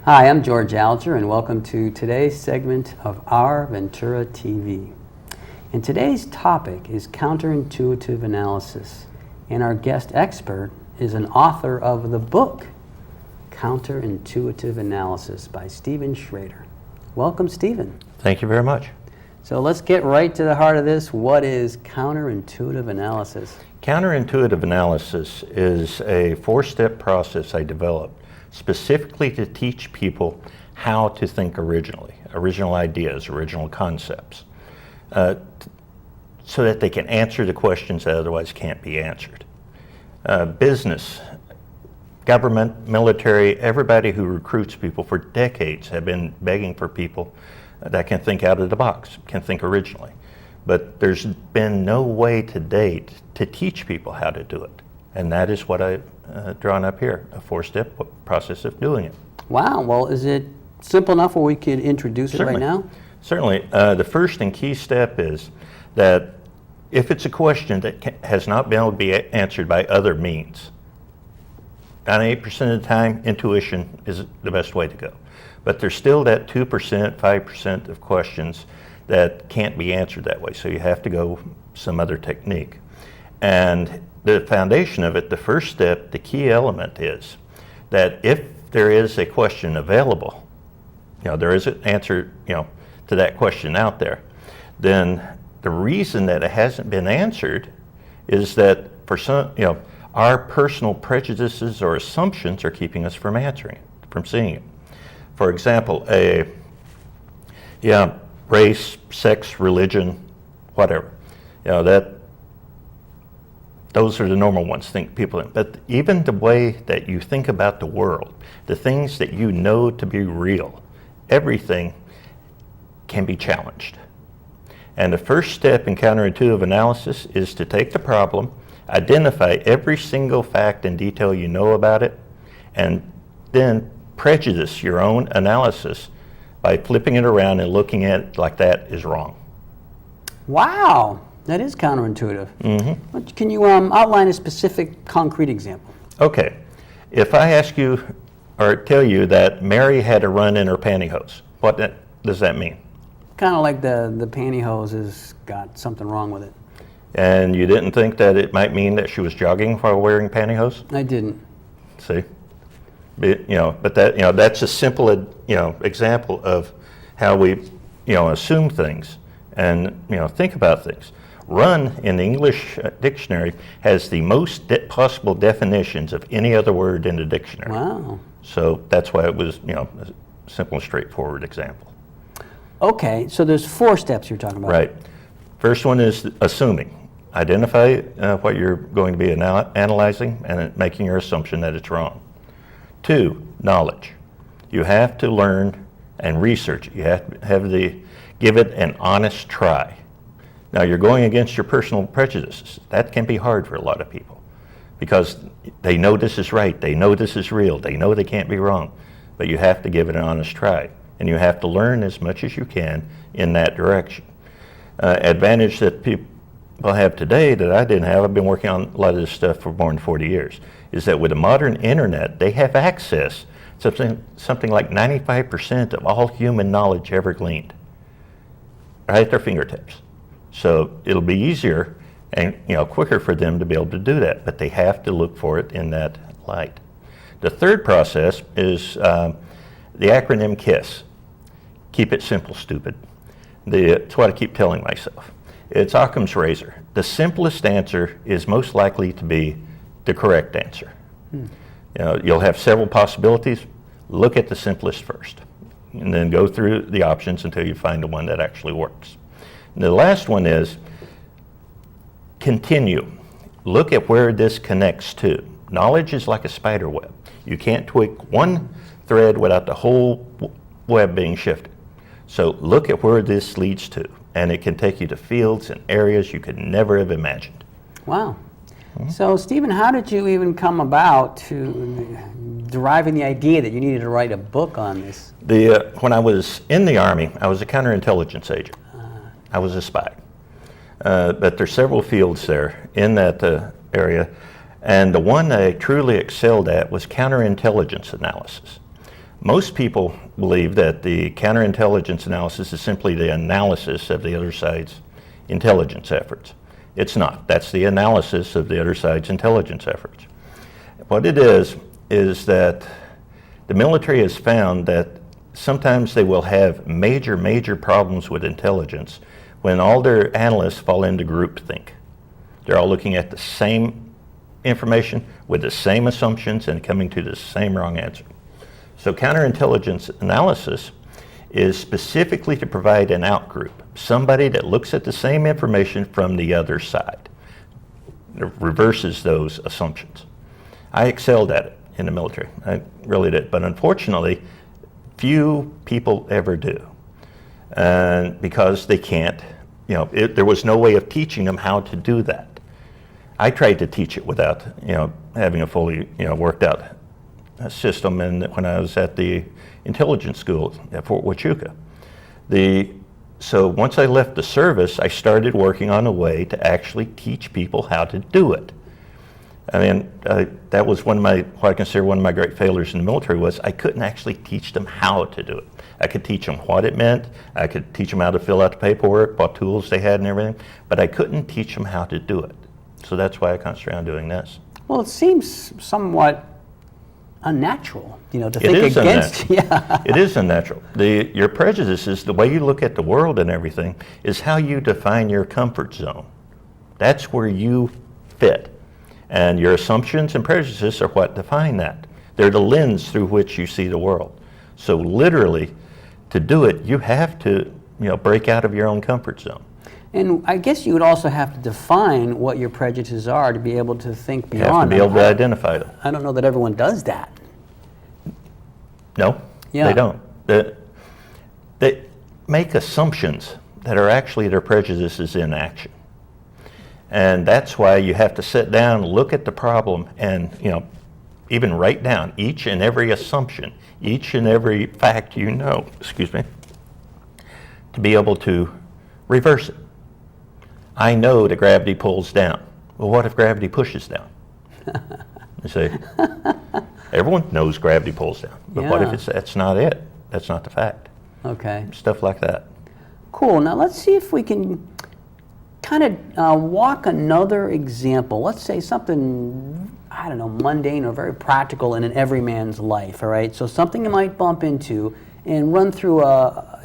Hi, I'm George Alger, and welcome to today's segment of Our Ventura TV. And today's topic is Counterintuitive Analysis, and our guest expert is an author of the book, Counterintuitive Analysis by Stephen Schrader. Welcome, Stephen. Thank you very much. So let's get right to the heart of this. What is counterintuitive analysis? Counterintuitive analysis is a four-step process I developed specifically to teach people how to think originally, original ideas, original concepts, so that they can answer the questions that otherwise can't be answered. Business, government, military, everybody who recruits people for decades have been begging for people that can think out of the box, can think originally. But there's been no way to date to teach people how to do it. And that is what I've drawn up here, a four-step process of doing it. Wow, well, is it simple enough where we could introduce it right now? Certainly. The first and key step is that if it's a question that has not been able to be answered by other means, 98% of the time, intuition is the best way to go. But there's still that 2%, 5% of questions that can't be answered that way. So you have to go some other technique. And the foundation of it, the first step, the key element is that if there is a question available, there is an answer, to that question out there, then the reason that it hasn't been answered is that for some, our personal prejudices or assumptions are keeping us from answering it, from seeing it. For example, race, sex, religion, whatever. Those are the normal ones people. But even the way that you think about the world, the things that you know to be real, everything can be challenged. And the first step in counterintuitive analysis is to take the problem, identify every single fact and detail you know about it, and then prejudice your own analysis by flipping it around and looking at it like that is wrong. Wow, that is counterintuitive. Mm-hmm. Can you outline a specific concrete example? Okay, if I ask you or tell you that Mary had a run in her pantyhose, what does that mean? Kind of like the pantyhose has got something wrong with it. And you didn't think that it might mean that she was jogging while wearing pantyhose? I didn't. See? But that, that's a simple, example of how we, assume things and, think about things. Run in the English dictionary has the most possible definitions of any other word in the dictionary. Wow. So that's why it was, a simple and straightforward example. Okay, so there's four steps you're talking about. Right. First one is assuming. Identify what you're going to be analyzing and making your assumption that it's wrong. 2, knowledge. You have to learn and research it. You have to give it an honest try. Now you're going against your personal prejudices. That can be hard for a lot of people because they know this is right, they know this is real, they know they can't be wrong, but you have to give it an honest try. And you have to learn as much as you can in that direction. Advantage that people have today that I didn't have, I've been working on a lot of this stuff for more than 40 years, is that with the modern internet, they have access to something like 95% of all human knowledge ever gleaned, right at their fingertips. So it'll be easier and quicker for them to be able to do that, but they have to look for it in that light. The third process is the acronym KISS. Keep it simple, stupid. It's what I keep telling myself. It's Occam's razor. The simplest answer is most likely to be the correct answer. You'll have several possibilities. Look at the simplest first, and then go through the options until you find the one that actually works. And the last one is continue. Look at where this connects to. Knowledge is like a spider web. You can't tweak one thread without the whole web being shifted. So look at where this leads to, and it can take you to fields and areas you could never have imagined. Wow. Mm-hmm. So, Stephen, how did you even come about to deriving the idea that you needed to write a book on this? When I was in the Army, I was a counterintelligence agent. I was a spy. But there's several fields there in that area, and the one I truly excelled at was counterintelligence analysis. Most people believe that the counterintelligence analysis is simply the analysis of the other side's intelligence efforts. It's not. That's the analysis of the other side's intelligence efforts. What it is that the military has found that sometimes they will have major problems with intelligence when all their analysts fall into groupthink. They're all looking at the same information with the same assumptions and coming to the same wrong answer. So counterintelligence analysis is specifically to provide an outgroup, somebody that looks at the same information from the other side, it reverses those assumptions. I excelled at it in the military, I really did, but unfortunately, few people ever do, and because they can't, there was no way of teaching them how to do that. I tried to teach it without, having a fully, worked out system, and when I was at the intelligence school at Fort Huachuca. So once I left the service, I started working on a way to actually teach people how to do it. I mean, that was what I consider one of my great failures in the military was I couldn't actually teach them how to do it. I could teach them what it meant, I could teach them how to fill out the paperwork, what tools they had and everything, but I couldn't teach them how to do it. So that's why I concentrate on doing this. Well, it seems somewhat unnatural, to think against. Yeah. It is unnatural. Your prejudices, the way you look at the world and everything, is how you define your comfort zone. That's where you fit. And your assumptions and prejudices are what define that. They're the lens through which you see the world. So literally, to do it, you have to, break out of your own comfort zone. And I guess you would also have to define what your prejudices are to be able to think beyond them. You have to be able to identify them. I don't know that everyone does that. No, they don't. They make assumptions that are actually their prejudices in action. And that's why you have to sit down, look at the problem, and even write down each and every assumption, each and every fact to be able to reverse it. I know that gravity pulls down. Well, what if gravity pushes down? You say, everyone knows gravity pulls down, but what if that's not it? That's not the fact. Okay. Stuff like that. Cool. Now let's see if we can kind of walk another example. Let's say something, I don't know, mundane or very practical in an everyman's life, all right? So something you might bump into and run through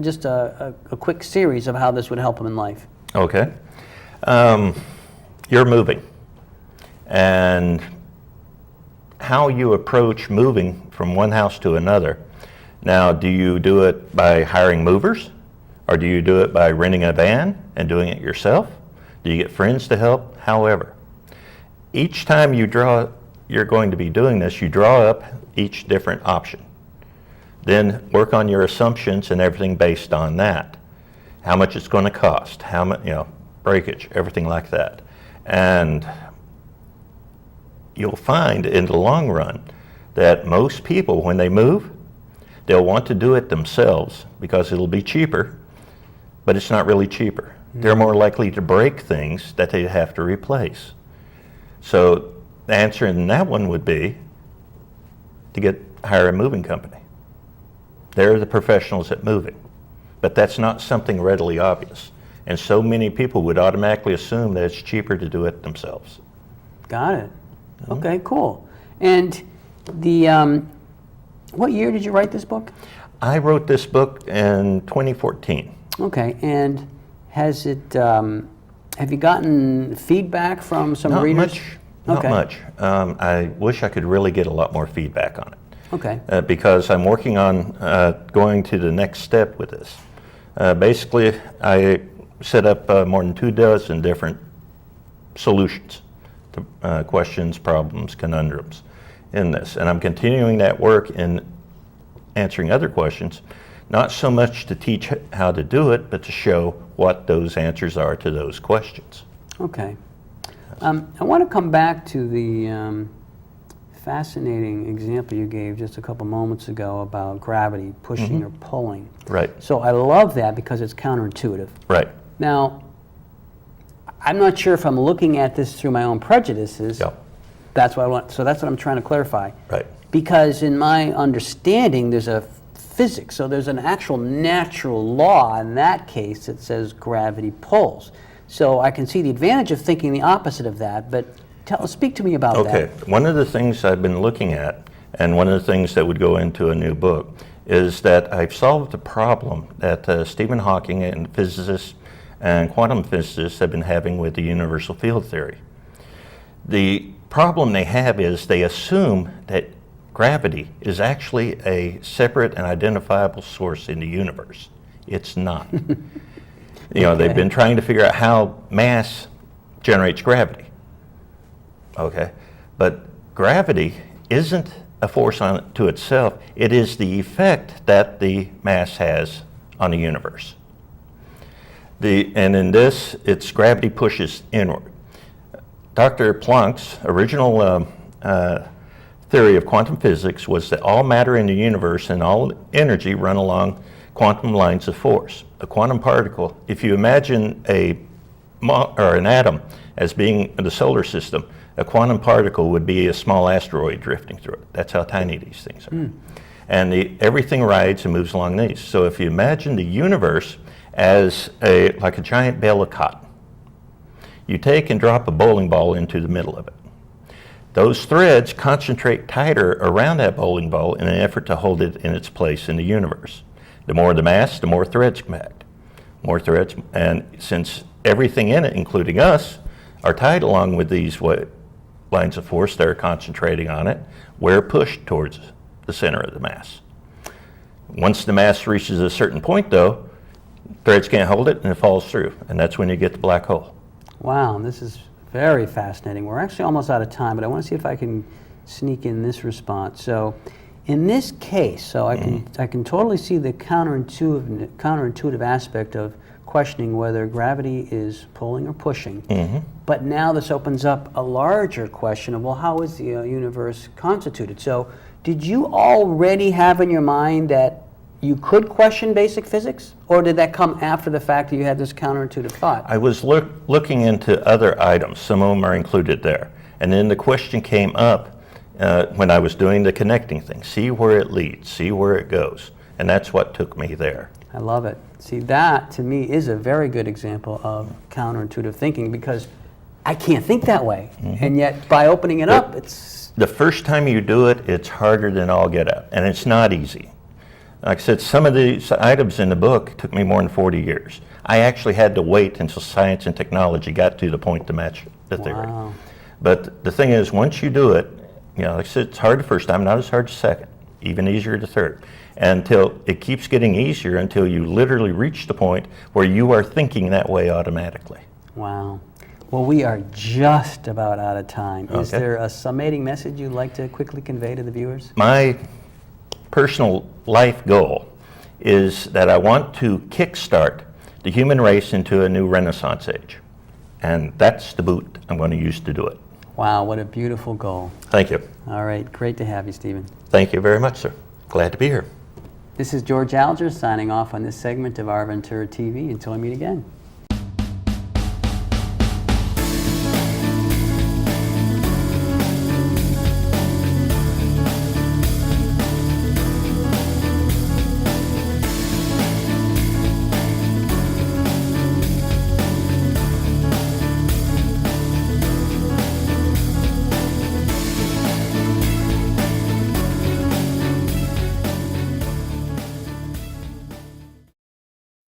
just a quick series of how this would help them in life. Okay. You're moving, and how you approach moving from one house to another. Now, do you do it by hiring movers, or do you do it by renting a van and doing it yourself? Do you get friends to help? However, each time you're going to be doing this, you draw up each different option. Then work on your assumptions and everything based on that. How much it's going to cost, how much, breakage, everything like that. And you'll find in the long run that most people, when they move, they'll want to do it themselves because it'll be cheaper, but it's not really cheaper. Mm-hmm. They're more likely to break things that they have to replace. So the answer in that one would be to hire a moving company. They're the professionals at moving, but that's not something readily obvious. And so many people would automatically assume that it's cheaper to do it themselves. Got it. Mm-hmm. Okay, cool. And what year did you write this book? I wrote this book in 2014. Okay, and has it, have you gotten feedback from some readers? Not much. I wish I could really get a lot more feedback on it. Okay. Because I'm working on going to the next step with this. Basically, I set up more than 24 different solutions to questions, problems, conundrums in this. And I'm continuing that work in answering other questions, not so much to teach how to do it, but to show what those answers are to those questions. Okay. I want to come back to the fascinating example you gave just a couple moments ago about gravity pushing or pulling. Right. So I love that because it's counterintuitive. Right. Now, I'm not sure if I'm looking at this through my own prejudices. Yeah. That's what I want. So that's what I'm trying to clarify. Right. Because in my understanding, there's a physics, so there's an actual natural law in that case that says gravity pulls. So I can see the advantage of thinking the opposite of that, but speak to me about that. Okay, one of the things I've been looking at, and one of the things that would go into a new book, is that I've solved a problem that Stephen Hawking and physicists and quantum physicists have been having with the universal field theory. The problem they have is they assume that gravity is actually a separate and identifiable source in the universe. It's not. They've been trying to figure out how mass generates gravity. Okay, but gravity isn't a force unto itself. It is the effect that the mass has on the universe. And in this, it's gravity pushes inward. Dr. Planck's original theory of quantum physics was that all matter in the universe and all energy run along quantum lines of force. A quantum particle, if you imagine an atom as being in the solar system, a quantum particle would be a small asteroid drifting through it. That's how tiny these things are. And everything rides and moves along these. So if you imagine the universe as like a giant bale of cotton, you take and drop a bowling ball into the middle of it. Those threads concentrate tighter around that bowling ball in an effort to hold it in its place in the universe. The more the mass, the more threads compact. More threads, and since everything in it, including us, are tied along with these lines of force that are concentrating on it, we're pushed towards the center of the mass. Once the mass reaches a certain point, though, threads can't hold it and it falls through, and that's when you get the black hole. Wow, this is very fascinating. We're actually almost out of time, but I want to see if I can sneak in this response. So in this case, I can totally see the counterintuitive aspect of questioning whether gravity is pulling or pushing. But now this opens up a larger question of, well, how is the universe constituted? So did you already have in your mind that you could question basic physics, or did that come after the fact that you had this counterintuitive thought? I was looking into other items. Some of them are included there. And then the question came up when I was doing the connecting thing. See where it leads, see where it goes. And that's what took me there. I love it. See, that to me is a very good example of counterintuitive thinking, because I can't think that way. And yet by opening it up, it's... The first time you do it, it's harder than all get out. And it's not easy. Like I said, some of these items in the book took me more than 40 years. I actually had to wait until science and technology got to the point to match the theory. Wow. But the thing is, once you do it, like I said, it's hard the first time, not as hard the second, even easier the third. Until it keeps getting easier until you literally reach the point where you are thinking that way automatically. Wow. Well, we are just about out of time. Is Okay. there a summating message you'd like to quickly convey to the viewers? My personal life goal is that I want to kickstart the human race into a new Renaissance age. And that's the boot I'm going to use to do it. Wow, what a beautiful goal. Thank you. All right, great to have you, Stephen. Thank you very much, sir. Glad to be here. This is George Alger signing off on this segment of Our Ventura TV. Until we meet again.